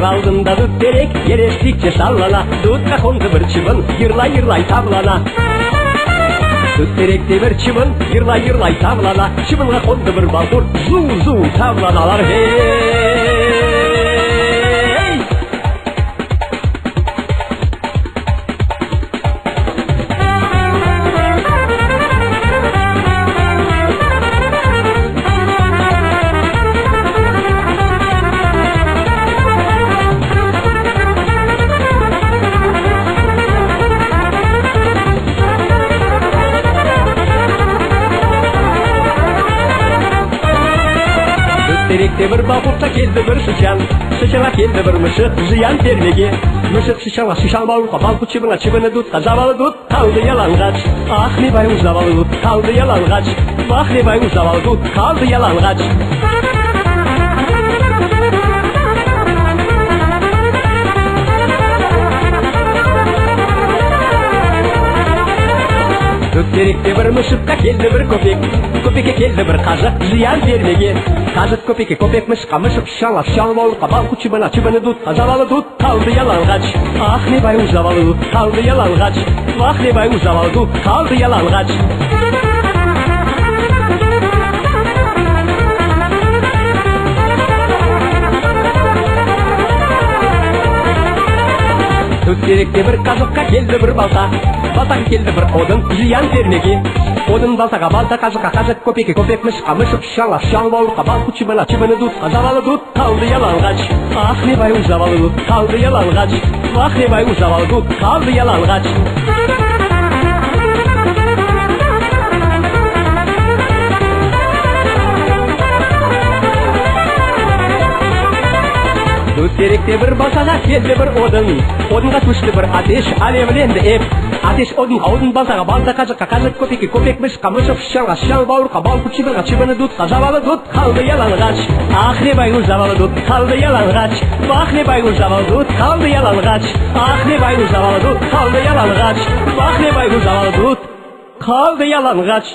Ел алдында дут терек, ерестікше саллана, дутқа қонды бір чыбын, йырлай таблана. Дут теректе бір чыбын, йырлай таблана, чыбынға қонды бір балқұр, зу табланалар. Теректе бір балқұтта келді бір шышанға келді бір мұшық, жиян термеге. Мұшық шышан бауырға, балқұт чыбыны дұтқа, завалы дұт, қалды яланғач. Ах, не байың завалы дұт, қалды яланғач. Ах, не байың завалы дұт, қалды яланғач. Теректе бір мұшыққа келді бір көпекке келді бір қажық, жиян термеге. Қажық көпекке, көпек мұшыққа, мұшық шышан бауырға, балқұт чыбыны дұтқа, завалы дұт, қалды яланғач. Ах, не байың завалы дұт, қалды яланғач. Ах, не байың завалы дұт, қалды яланғач. Теректе бір қазыққа келді бір балтаға келді бір одын, жиян термеге. Одын балтаға, балта kažыққа, kažық көпекке, көпек мұшыққа, мұшық шышан бауырға, балқұт чыбыны дұтқа, завалы дұт, қалды яланғач. Ах, не байың завалы дұт, қалды яланғач. Ах, не байың завалы дұт, қалды яланғач. Теректе бір балтаға келді бір одынға түшті бір атеш, алевленді еп. Атеш одын балтаға, балта kažыққа, kažық көпекке, көпек мұшыққа, мұшық шышан бауырға, балқұт чыбыны дұтқа, завалы дұт, қалды яланғач. Ах, не байың завалы дұт, қалды яланғач. Ах, не байың завалы дұт, қалды яланғач. Ах, не байың завалы дұт, қалды яланғач. Ах, не байың завалы дұт, қалды яланғач.